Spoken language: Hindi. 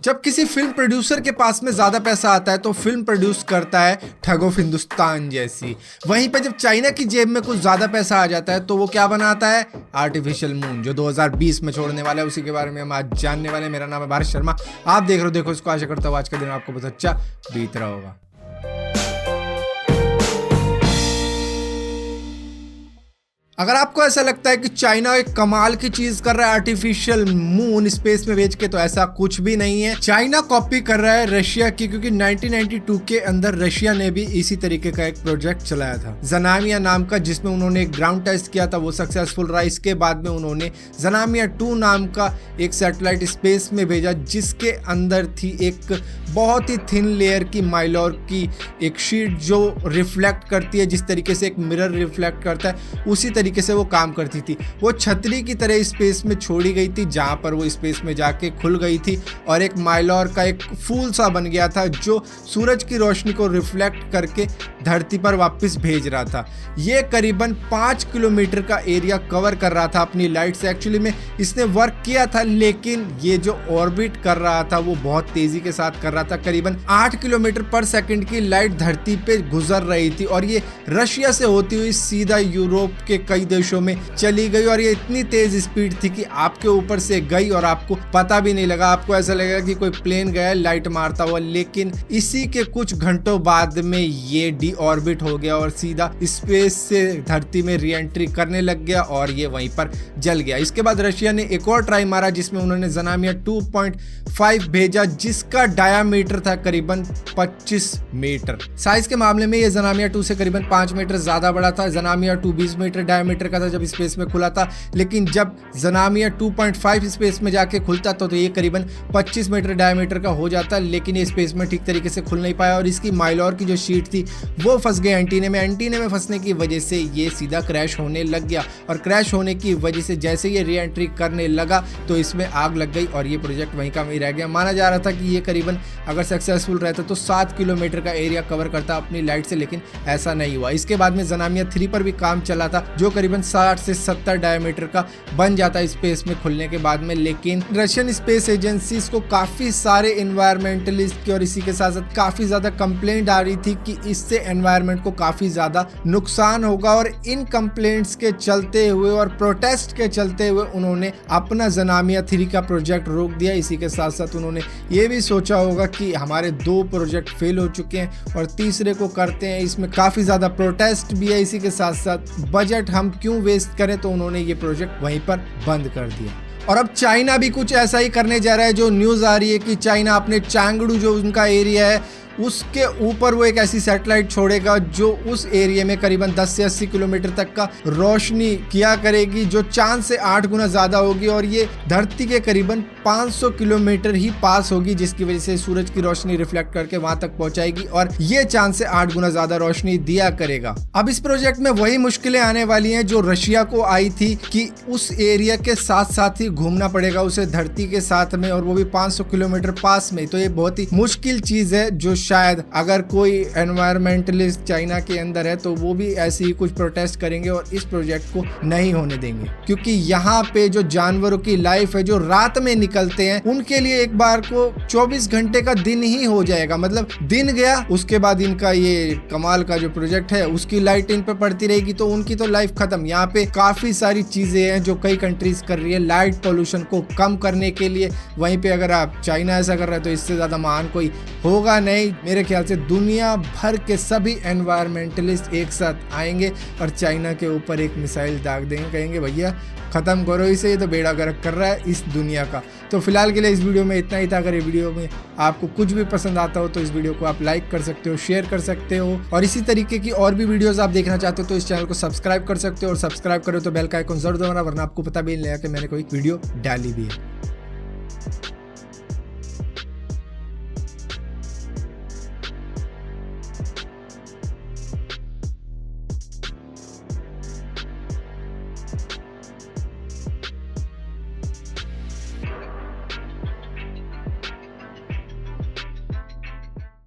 जब किसी फिल्म प्रोड्यूसर के पास में ज्यादा पैसा आता है तो फिल्म प्रोड्यूस करता है ठग ऑफ हिंदुस्तान जैसी। वहीं पर जब चाइना की जेब में कुछ ज्यादा पैसा आ जाता है तो वो क्या बनाता है, आर्टिफिशियल मून, जो 2020 में छोड़ने वाला है। उसी के बारे में हम आज जानने वाले हैं। मेरा नाम है भारत शर्मा, आप देख रहे हो देखो इसको। आशा करता हूँ आज का दिन आपको बहुत अच्छा बीत रहा होगा। अगर आपको ऐसा लगता है कि चाइना एक कमाल की चीज कर रहा है आर्टिफिशियल मून स्पेस में भेज के, तो ऐसा कुछ भी नहीं है। चाइना कॉपी कर रहा है रशिया की, क्योंकि 1992 के अंदर रशिया ने भी इसी तरीके का एक प्रोजेक्ट चलाया था जनामिया नाम का, जिसमें उन्होंने ग्राउंड टेस्ट किया था, वो सक्सेसफुल रहा। इसके बाद में उन्होंने जनामिया 2 नाम का एक सैटेलाइट स्पेस में भेजा, जिसके अंदर थी एक बहुत ही थिन लेयर की माइलॉर की एक शीट जो रिफ्लेक्ट करती है, जिस तरीके से एक मिरर रिफ्लेक्ट करता है उसी तरीके से वो काम करती थी। वो छतरी की तरह स्पेस में छोड़ी गई थी, जहां पर वो स्पेस में जाके खुल गई थी और एक माइलॉर का एक फूल सा बन गया था जो सूरज की रोशनी को रिफ्लेक्ट करके धरती पर वापस भेज रहा था। ये करीबन 5 किलोमीटर का एरिया कवर कर रहा था अपनी लाइट से। एक्चुअली में इसने वर्क किया था, लेकिन ये जो ऑर्बिट कर रहा था वो बहुत तेजी के साथ कर रहा था। करीबन 8 किलोमीटर पर सेकंड की लाइट धरती पे गुजर रही थी और ये रशिया से होती हुई सीधा यूरोप के कई देशों में चली गई। और ये इतनी तेज स्पीड थी कि आपके ऊपर से गई और आपको पता भी नहीं लगा। आपको ऐसा लगेगा कि कोई प्लेन गया लाइट मारता हुआ, लेकिन इसी के कुछ घंटों बाद में ये डी ऑर्बिट हो गया और सीधा स्पेस से धरती में री एंट्री करने लग गया और ये वहीं पर जल गया। इसके बाद रशिया ने एक और ट्राई मारा, जिसमें उन्होंने जनामिया 2.5 भेजा, जिसका डायामीटर था करीबन 25 मीटर। साइज के मामले में ये जनामिया 2 से करीबन 5 मीटर ज्यादा बड़ा था। जनामिया 2 20 मीटर डायमीटर का था जब स्पेस में खुला था, लेकिन जब जनामिया 2.5 स्पेस में जाके खुलता तो ये करीबन 25 मीटर डायमीटर का हो जाता, लेकिन ये स्पेस में ठीक तरीके से खुल नहीं पाया और इसकी माइलॉर की जो शीट थी वो फंस गई एंटीने में। एंटीने में फंसने की वजह से ये सीधा क्रैश होने लग गया और क्रैश होने की वजह से जैसे ये री एंट्री करने लगा तो इसमें आग लग गई और ये प्रोजेक्ट वहीं का वहीं रह गया। माना जा रहा था कि ये करीबन अगर सक्सेसफुल रहता तो 7 किलोमीटर का एरिया कवर करता अपनी लाइट से, लेकिन ऐसा नहीं हुआ। इसके बाद में जनामिया 3 पर भी काम चला था, जो करीबन 60 से 70 डायमीटर का बन जाता स्पेस में खुलने के बाद में, लेकिन रशियन स्पेस एजेंसी को काफी सारे एनवायरमेंटलिस्ट की और इसी के साथ साथ काफी ज्यादा कंप्लेंट आ रही थी कि इससे एनवायरमेंट को काफी ज्यादा नुकसान होगा। और इन कंप्लेंट्स के चलते हुए और प्रोटेस्ट के चलते हुए उन्होंने अपना जनामिया 3 का प्रोजेक्ट रोक दिया। इसी के साथ साथ उन्होंने ये भी सोचा होगा कि हमारे 2 प्रोजेक्ट फेल हो चुके हैं और तीसरे को करते हैं, इसमें काफी ज्यादा प्रोटेस्ट भी है। इसी के साथ साथ बजट हम क्यों वेस्ट करें, तो उन्होंने ये प्रोजेक्ट वहीं पर बंद कर दिया। और अब चाइना भी कुछ ऐसा ही करने जा रहा है। जो न्यूज़ आ रही है कि चाइना अपने चांगडू जो उनका एरिया है उसके ऊपर वो एक ऐसी सैटेलाइट छोड़ेगा जो उस एरिया में करीबन 10 से 80 किलोमीटर तक का रोशनी किया करेगी, जो चांद से 8 गुना ज़्यादा होगी और ये धरती के करीबन 500 किलोमीटर ही पास होगी, जिसकी वजह से सूरज की रोशनी रिफ्लेक्ट करके वहां तक पहुंचाएगी और ये चांद से 8 गुना ज़्यादा रोशनी दिया करेगा। अब इस प्रोजेक्ट में वही मुश्किलें आने वाली हैं जो रशिया को आई थी कि उस एरिया के साथ साथ ही घूमना पड़ेगा उसे धरती के साथ में, और वो भी 500 किलोमीटर पास में। तो ये बहुत ही मुश्किल चीज़ है, जो शायद अगर कोई एनवायरमेंटलिस्ट चाइना के अंदर है तो वो भी ऐसे ही कुछ प्रोटेस्ट करेंगे और इस प्रोजेक्ट को नहीं होने देंगे, क्योंकि यहाँ पे जो जानवरों की लाइफ है जो रात में निकलते हैं उनके लिए एक बार को 24 घंटे का दिन ही हो जाएगा। मतलब दिन गया उसके बाद इनका ये कमाल का जो प्रोजेक्ट है उसकी लाइट इन पे पड़ती रहेगी, तो उनकी तो लाइफ खत्म। यहाँ पे काफी सारी चीजें हैं जो कई कंट्रीज कर रही है लाइट पोल्यूशन को कम करने के लिए। वहीं पे अगर आप चाइना ऐसा कर रहा है तो इससे ज्यादा महान कोई होगा नहीं। मेरे ख्याल से दुनिया भर के सभी एनवायरमेंटलिस्ट एक साथ आएंगे और चाइना के ऊपर एक मिसाइल दाग देंगे, कहेंगे भैया खत्म करो इसे, ये तो बेड़ा गर्क कर रहा है इस दुनिया का। तो फिलहाल के लिए इस वीडियो में इतना ही था। अगर ये वीडियो में आपको कुछ भी पसंद आता हो तो इस वीडियो को आप लाइक कर सकते हो, शेयर कर सकते हो, और इसी तरीके की और भी वीडियोस आप देखना चाहते हो तो इस चैनल को सब्सक्राइब कर सकते हो, और सब्सक्राइब करो तो बेल का आइकन जरूर दबाना, वरना आपको पता भी नहीं लगेगा कि मैंने कोई वीडियो डाली भी है।